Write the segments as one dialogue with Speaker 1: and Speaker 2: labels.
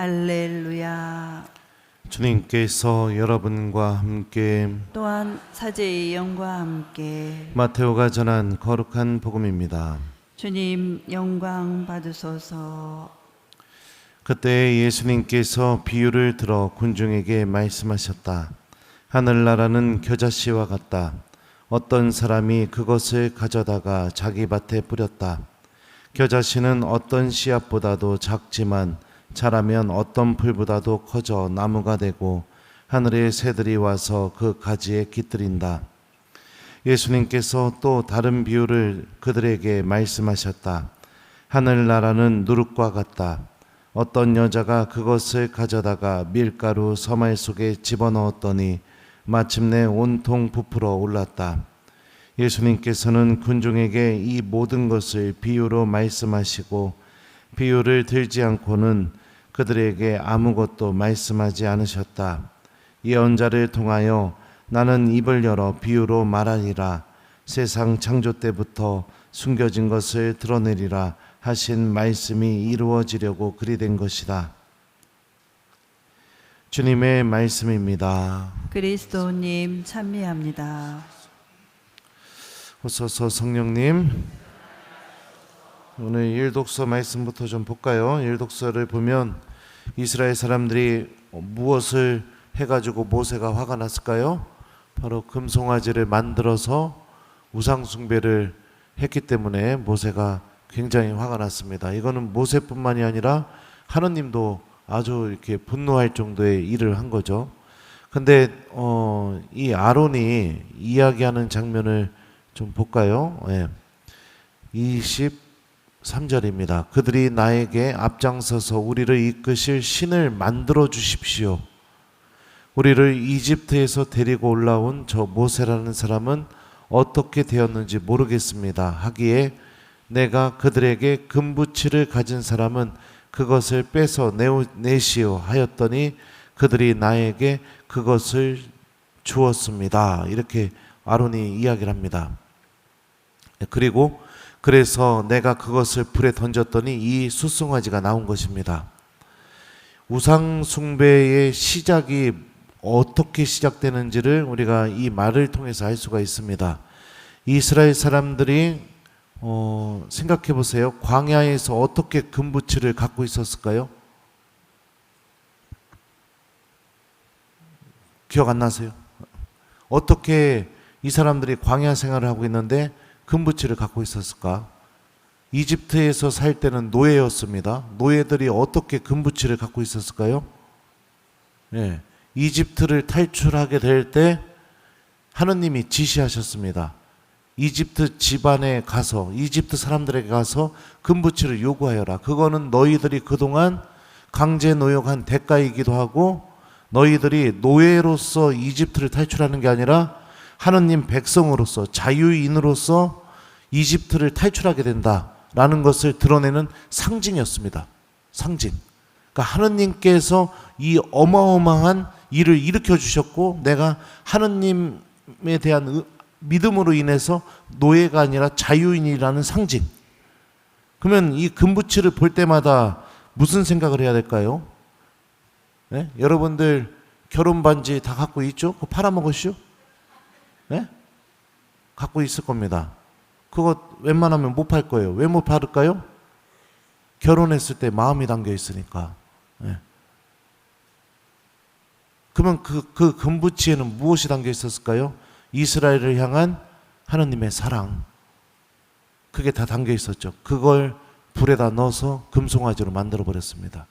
Speaker 1: 할렐루야.
Speaker 2: 주님께서 여러분과 함께
Speaker 1: 또한 사제의 영과 함께
Speaker 2: 마테오가 전한 거룩한 복음입니다.
Speaker 1: 주님 영광 받으소서.
Speaker 2: 그때 예수님께서 비유를 들어 군중에게 말씀하셨다. 하늘나라는 겨자씨와 같다. 어떤 사람이 그것을 가져다가 자기 밭에 뿌렸다. 겨자씨는 어떤 씨앗보다도 작지만 자라면 어떤 풀보다도 커져 나무가 되고 하늘의 새들이 와서 그 가지에 깃들인다. 예수님께서 또 다른 비유를 그들에게 말씀하셨다. 하늘나라는 누룩과 같다. 어떤 여자가 그것을 가져다가 밀가루 서말 속에 집어넣었더니 마침내 온통 부풀어 올랐다. 예수님께서는 군중에게 이 모든 것을 비유로 말씀하시고 비유를 들지 않고는 그들에게 아무것도 말씀하지 않으셨다. 예언자를 통하여 나는 입을 열어 비유로 말하리라. 세상 창조 때부터 숨겨진 것을 드러내리라 하신 말씀이 이루어지려고 그리 된 것이다. 주님의 말씀입니다.
Speaker 1: 그리스도님 찬미합니다.
Speaker 2: 호소서 성령님, 오늘 일독서 말씀부터 좀 볼까요? 일독서를 보면 이스라엘 사람들이 무엇을 해가지고 모세가 화가 났을까요? 바로 금송아지를 만들어서 우상숭배를 했기 때문에 모세가 굉장히 화가 났습니다. 이거는 모세뿐만이 아니라 하느님도 아주 이렇게 분노할 정도의 일을 한 거죠. 근데 이 아론이 이야기하는 장면을 좀 볼까요? 23절입니다. 그들이 나에게 앞장서서 우리를 이끄실 신을 만들어 주십시오. 우리를 이집트에서 데리고 올라온 저 모세라는 사람은 어떻게 되었는지 모르겠습니다. 하기에 내가 그들에게 금부치를 가진 사람은 그것을 빼서 내시오 하였더니 그들이 나에게 그것을 주었습니다. 이렇게 아론이 이야기를 합니다. 그리고 그래서 내가 그것을 불에 던졌더니 이 숫송아지가 나온 것입니다. 우상 숭배의 시작이 어떻게 시작되는지를 우리가 이 말을 통해서 알 수가 있습니다. 이스라엘 사람들이 생각해 보세요. 광야에서 어떻게 금부치를 갖고 있었을까요? 기억 안 나세요? 어떻게 이 사람들이 광야 생활을 하고 있는데 금부치를 갖고 있었을까? 이집트에서 살 때는 노예였습니다. 노예들이 어떻게 금부치를 갖고 있었을까요? 이집트를 탈출하게 될 때 하느님이 지시하셨습니다. 이집트 집안에 가서 이집트 사람들에게 가서 금부치를 요구하여라. 그거는 너희들이 그동안 강제 노역한 대가이기도 하고 너희들이 노예로서 이집트를 탈출하는 게 아니라 하느님 백성으로서 자유인으로서 이집트를 탈출하게 된다라는 것을 드러내는 상징이었습니다. 상징. 그러니까 하느님께서 이 어마어마한 일을 일으켜 주셨고 내가 하느님에 대한 믿음으로 인해서 노예가 아니라 자유인이라는 상징. 그러면 이 금부치를 볼 때마다 무슨 생각을 해야 될까요? 네? 여러분들 결혼 반지 다 갖고 있죠? 그거 팔아먹으시오? 네? 갖고 있을 겁니다. 그거 웬만하면 못 팔 거예요. 왜 못 팔을까요? 결혼했을 때 마음이 담겨 있으니까. 네. 그러면 그 금부치에는 무엇이 담겨 있었을까요? 이스라엘을 향한 하느님의 사랑. 그게 다 담겨 있었죠. 그걸 불에다 넣어서 금송아지로 만들어 버렸습니다.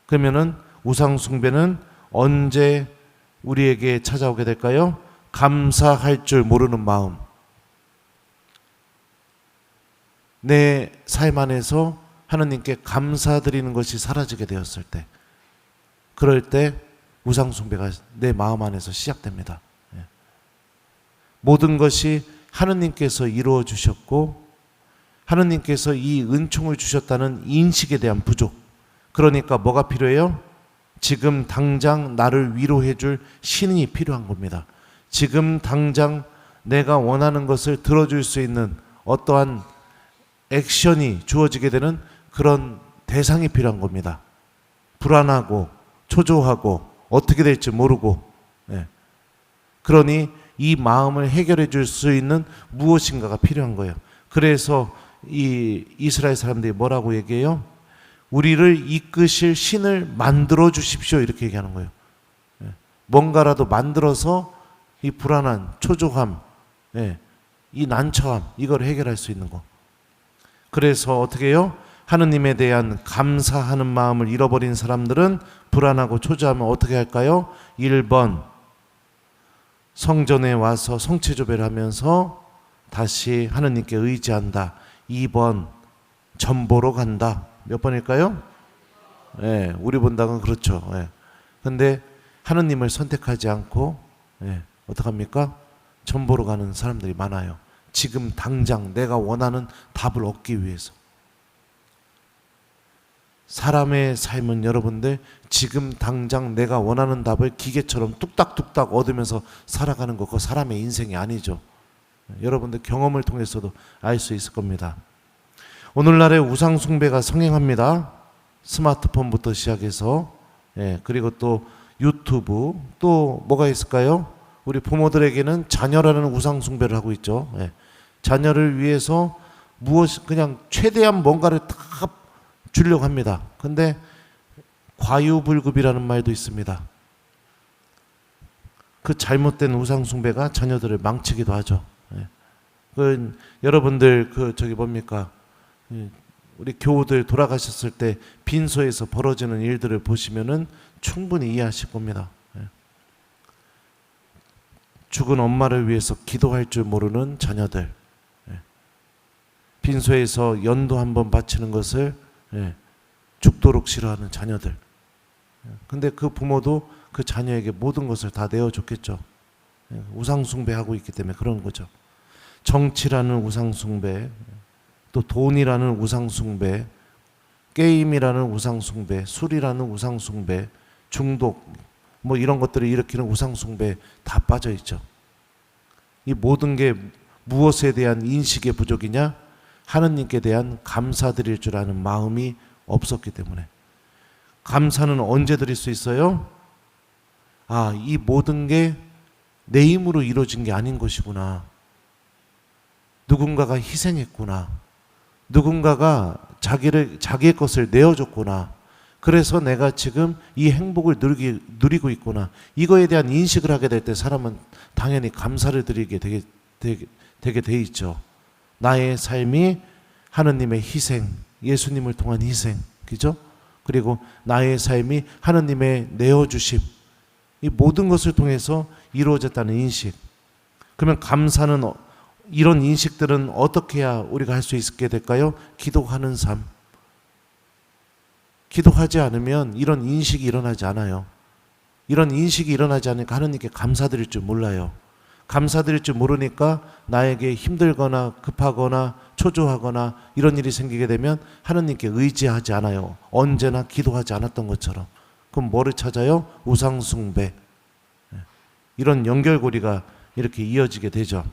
Speaker 2: 그러면은 우상 숭배는 언제 우리에게 찾아오게 될까요? 감사할 줄 모르는 마음. 내 삶 안에서 하느님께 감사드리는 것이 사라지게 되었을 때, 그럴 때 우상 숭배가 내 마음 안에서 시작됩니다. 모든 것이 하느님께서 이루어 주셨고 하느님께서 이 은총을 주셨다는 인식에 대한 부족. 그러니까 뭐가 필요해요? 지금 당장 나를 위로해 줄 신이 필요한 겁니다. 지금 당장 내가 원하는 것을 들어줄 수 있는 어떠한 액션이 주어지게 되는 그런 대상이 필요한 겁니다. 불안하고 초조하고 어떻게 될지 모르고, 예. 그러니 이 마음을 해결해 줄 수 있는 무엇인가가 필요한 거예요. 그래서 이 이스라엘 사람들이 뭐라고 얘기해요? 우리를 이끄실 신을 만들어 주십시오, 이렇게 얘기하는 거예요. 예. 뭔가라도 만들어서 이 불안한 초조함, 예. 이 난처함, 이걸 해결할 수 있는 거. 그래서 어떻게 해요? 하느님에 대한 감사하는 마음을 잃어버린 사람들은 불안하고 초조하면 어떻게 할까요? 1번, 성전에 와서 성체조배를 하면서 다시 하느님께 의지한다. 2번, 전보로 간다. 몇 번일까요? 예, 우리 본당은 그렇죠. 예. 근데 하느님을 선택하지 않고, 예, 어떡합니까? 전보로 가는 사람들이 많아요. 지금 당장 내가 원하는 답을 얻기 위해서. 사람의 삶은 여러분들 지금 당장 내가 원하는 답을 기계처럼 뚝딱뚝딱 얻으면서 살아가는 거, 그거 사람의 인생이 아니죠. 여러분들 경험을 통해서도 알 수 있을 겁니다. 오늘날의 우상 숭배가 성행합니다. 스마트폰부터 시작해서, 예, 그리고 또 유튜브, 또 뭐가 있을까요? 우리 부모들에게는 자녀라는 우상 숭배를 하고 있죠. 예. 자녀를 위해서 그냥 최대한 뭔가를 다 주려고 합니다. 근데 과유불급이라는 말도 있습니다. 그 잘못된 우상 숭배가 자녀들을 망치기도 하죠. 예. 여러분들 저기 뭡니까? 우리 교우들 돌아가셨을 때 빈소에서 벌어지는 일들을 보시면은 충분히 이해하실 겁니다. 예. 죽은 엄마를 위해서 기도할 줄 모르는 자녀들, 예. 빈소에서 연도 한번 바치는 것을, 예, 죽도록 싫어하는 자녀들. 근데 그 부모도 그 자녀에게 모든 것을 다 내어줬겠죠. 예. 우상 숭배하고 있기 때문에 그런 거죠. 정치라는 우상 숭배, 또 돈이라는 우상 숭배, 게임이라는 우상 숭배, 술이라는 우상 숭배, 중독, 뭐 이런 것들을 일으키는 우상 숭배에 다 빠져 있죠. 이 모든 게 무엇에 대한 인식의 부족이냐? 하느님께 대한 감사드릴 줄 아는 마음이 없었기 때문에. 감사는 언제 드릴 수 있어요? 아, 이 모든 게 내 힘으로 이루어진 게 아닌 것이구나. 누군가가 희생했구나. 누군가가 자기의 것을 내어줬구나. 그래서 내가 지금 이 행복을 누리고 있구나. 이거에 대한 인식을 하게 될 때 사람은 당연히 감사를 드리게 되게 돼 있죠. 나의 삶이 하느님의 희생, 예수님을 통한 희생, 그죠? 그리고 나의 삶이 하느님의 내어주심, 이 모든 것을 통해서 이루어졌다는 인식. 그러면 감사는, 이런 인식들은 어떻게 해야 우리가 할 수 있게 될까요? 기도하는 삶. 기도하지 않으면 이런 인식이 일어나지 않아요. 이런 인식이 일어나지 않으니까 하느님께 감사드릴 줄 몰라요. 감사드릴 줄 모르니까 나에게 힘들거나 급하거나 초조하거나 이런 일이 생기게 되면 하느님께 의지하지 않아요. 언제나 기도하지 않았던 것처럼. 그럼 뭐를 찾아요? 우상 숭배. 이런 연결고리가 이렇게 이어지게 되죠.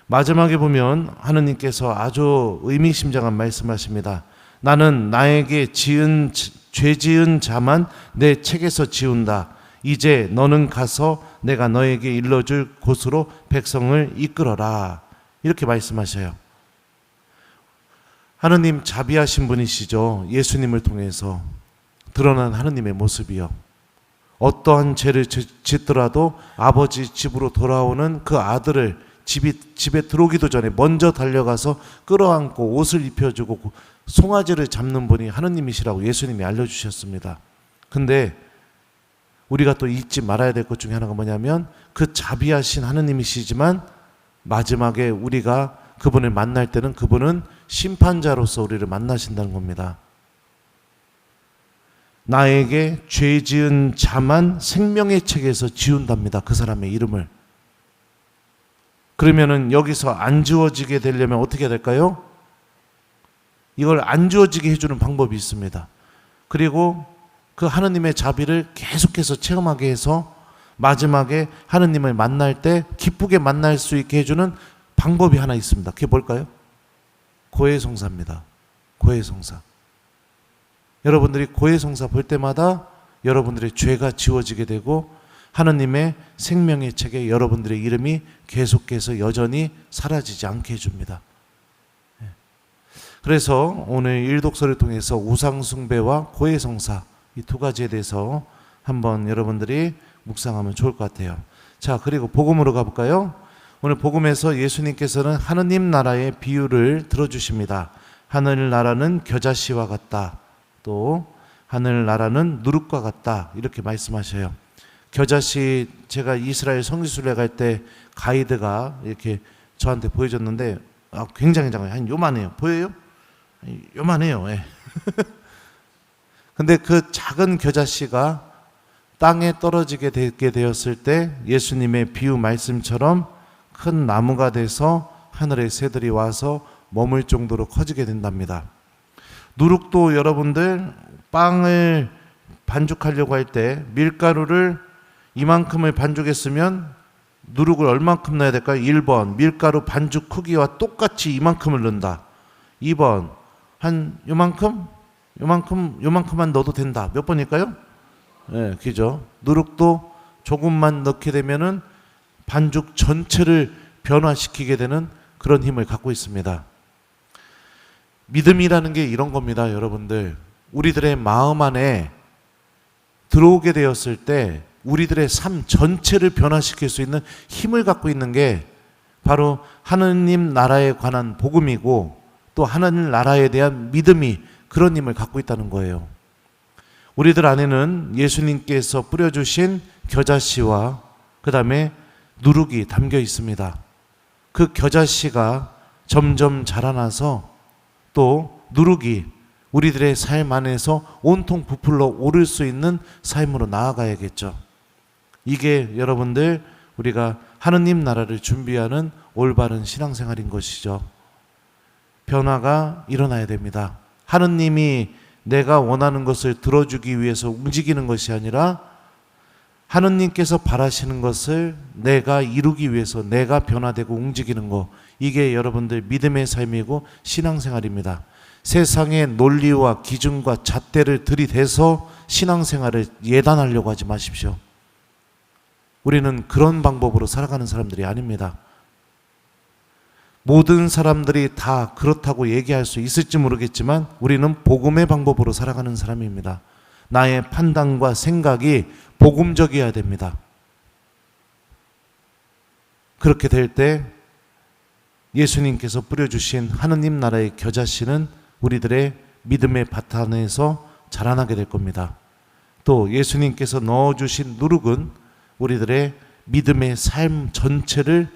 Speaker 2: 마지막에 보면 하느님께서 아주 의미심장한 말씀하십니다. 나는 나에게 죄 지은 자만 내 책에서 지운다. 이제 너는 가서 내가 너에게 일러줄 곳으로 백성을 이끌어라. 이렇게 말씀하셔요. 하느님 자비하신 분이시죠. 예수님을 통해서 드러난 하느님의 모습이요. 어떠한 죄를 짓더라도 아버지 집으로 돌아오는 그 아들을 집에 들어오기도 전에 먼저 달려가서 끌어안고 옷을 입혀주고 송아지를 잡는 분이 하느님이시라고 예수님이 알려주셨습니다. 근데 우리가 또 잊지 말아야 될 것 중에 하나가 뭐냐면 그 자비하신 하느님이시지만 마지막에 우리가 그분을 만날 때는 그분은 심판자로서 우리를 만나신다는 겁니다. 나에게 죄 지은 자만 생명의 책에서 지운답니다. 그 사람의 이름을. 그러면은 여기서 안 지워지게 되려면 어떻게 해야 될까요? 이걸 안 지워지게 해주는 방법이 있습니다. 그리고 그 하느님의 자비를 계속해서 체험하게 해서 마지막에 하느님을 만날 때 기쁘게 만날 수 있게 해주는 방법이 하나 있습니다. 그게 뭘까요? 고해성사입니다. 고해성사. 여러분들이 고해성사 볼 때마다 여러분들의 죄가 지워지게 되고 하느님의 생명의 책에 여러분들의 이름이 계속해서 여전히 사라지지 않게 해줍니다. 그래서 오늘 일독서를 통해서 우상숭배와 고해성사 이 두 가지에 대해서 한번 여러분들이 묵상하면 좋을 것 같아요. 자, 그리고 복음으로 가볼까요? 오늘 복음에서 예수님께서는 하느님 나라의 비유를 들어주십니다. 하늘나라는 겨자씨와 같다. 또 하늘나라는 누룩과 같다. 이렇게 말씀하셔요. 겨자씨, 제가 이스라엘 성지순례 갈 때 가이드가 이렇게 저한테 보여줬는데 굉장히 작아요. 한 요만해요. 보여요? 요만해요. 예. 근데 그 작은 겨자씨가 땅에 떨어지게 되게 되었을 때 예수님의 비유 말씀처럼 큰 나무가 돼서 하늘의 새들이 와서 머물 정도로 커지게 된답니다. 누룩도 여러분들 빵을 반죽하려고 할 때 밀가루를 이만큼을 반죽했으면 누룩을 얼만큼 넣어야 될까요? 1번 밀가루 반죽 크기와 똑같이 이만큼을 넣는다. 2번 한 요만큼만 넣어도 된다. 몇 번일까요? 네, 그죠? 누룩도 조금만 넣게 되면은 반죽 전체를 변화시키게 되는 그런 힘을 갖고 있습니다. 믿음이라는 게 이런 겁니다, 여러분들. 우리들의 마음 안에 들어오게 되었을 때 우리들의 삶 전체를 변화시킬 수 있는 힘을 갖고 있는 게 바로 하느님 나라에 관한 복음이고 또 하느님 나라에 대한 믿음이 그런 힘을 갖고 있다는 거예요. 우리들 안에는 예수님께서 뿌려주신 겨자씨와 그 다음에 누룩이 담겨 있습니다. 그 겨자씨가 점점 자라나서 또 누룩이 우리들의 삶 안에서 온통 부풀러 오를 수 있는 삶으로 나아가야겠죠. 이게 여러분들 우리가 하느님 나라를 준비하는 올바른 신앙생활인 것이죠. 변화가 일어나야 됩니다. 하느님이 내가 원하는 것을 들어주기 위해서 움직이는 것이 아니라 하느님께서 바라시는 것을 내가 이루기 위해서 내가 변화되고 움직이는 것, 이게 여러분들 믿음의 삶이고 신앙생활입니다. 세상의 논리와 기준과 잣대를 들이대서 신앙생활을 예단하려고 하지 마십시오. 우리는 그런 방법으로 살아가는 사람들이 아닙니다. 모든 사람들이 다 그렇다고 얘기할 수 있을지 모르겠지만 우리는 복음의 방법으로 살아가는 사람입니다. 나의 판단과 생각이 복음적이어야 됩니다. 그렇게 될 때 예수님께서 뿌려주신 하느님 나라의 겨자씨는 우리들의 믿음의 바탕에서 자라나게 될 겁니다. 또 예수님께서 넣어주신 누룩은 우리들의 믿음의 삶 전체를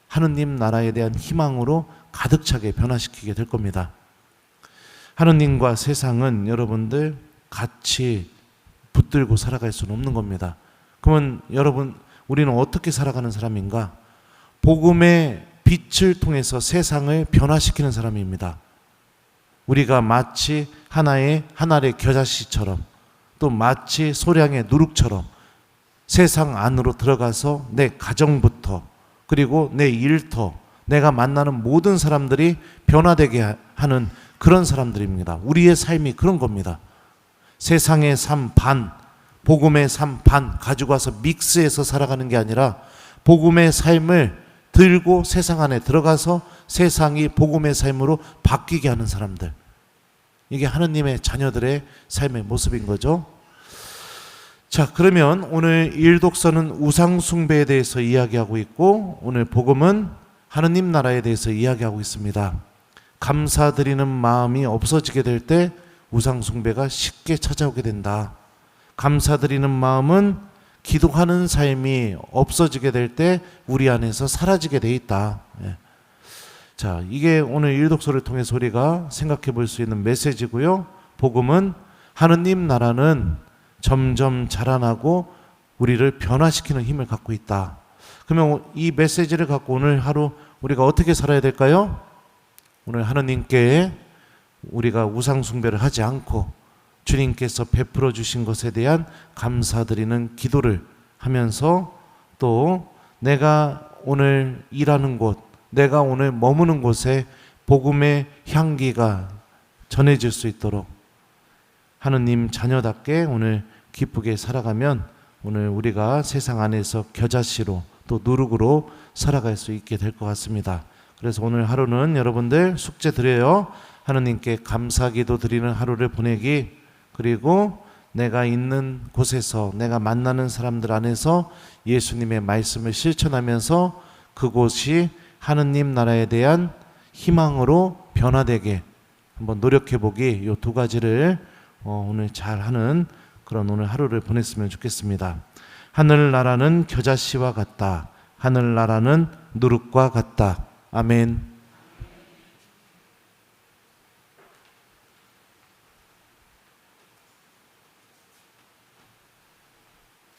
Speaker 2: 하느님 나라에 대한 희망으로 가득 차게 변화시키게 될 겁니다. 하느님과 세상은 여러분들 같이 붙들고 살아갈 수는 없는 겁니다. 그러면 여러분, 우리는 어떻게 살아가는 사람인가? 복음의 빛을 통해서 세상을 변화시키는 사람입니다. 우리가 마치 하나의 겨자씨처럼 또 마치 소량의 누룩처럼 세상 안으로 들어가서 내 가정부터 그리고 내 일터, 내가 만나는 모든 사람들이 변화되게 하는 그런 사람들입니다. 우리의 삶이 그런 겁니다. 세상의 삶 반, 복음의 삶 반 가지고 와서 믹스해서 살아가는 게 아니라 복음의 삶을 들고 세상 안에 들어가서 세상이 복음의 삶으로 바뀌게 하는 사람들. 이게 하느님의 자녀들의 삶의 모습인 거죠. 자, 그러면 오늘 일독서는 우상숭배에 대해서 이야기하고 있고 오늘 복음은 하느님 나라에 대해서 이야기하고 있습니다. 감사드리는 마음이 없어지게 될 때 우상숭배가 쉽게 찾아오게 된다. 감사드리는 마음은 기도하는 삶이 없어지게 될 때 우리 안에서 사라지게 돼 있다. 예. 자, 이게 오늘 일독서를 통해서 우리가 생각해 볼 수 있는 메시지고요. 복음은 하느님 나라는 점점 자라나고 우리를 변화시키는 힘을 갖고 있다. 그러면 이 메시지를 갖고 오늘 하루 우리가 어떻게 살아야 될까요? 오늘 하느님께 우리가 우상숭배를 하지 않고 주님께서 베풀어 주신 것에 대한 감사드리는 기도를 하면서 또 내가 오늘 일하는 곳, 내가 오늘 머무는 곳에 복음의 향기가 전해질 수 있도록 하느님 자녀답게 오늘 기쁘게 살아가면 오늘 우리가 세상 안에서 겨자씨로 또 누룩으로 살아갈 수 있게 될 것 같습니다. 그래서 오늘 하루는 여러분들 숙제 드려요. 하느님께 감사기도 드리는 하루를 보내기, 그리고 내가 있는 곳에서 내가 만나는 사람들 안에서 예수님의 말씀을 실천하면서 그곳이 하느님 나라에 대한 희망으로 변화되게 한번 노력해 보기, 이 두 가지를 오늘 잘 하는 그런 오늘 하루를 보냈으면 좋겠습니다. 하늘나라는 겨자씨와 같다. 하늘나라는 누룩과 같다. 아멘.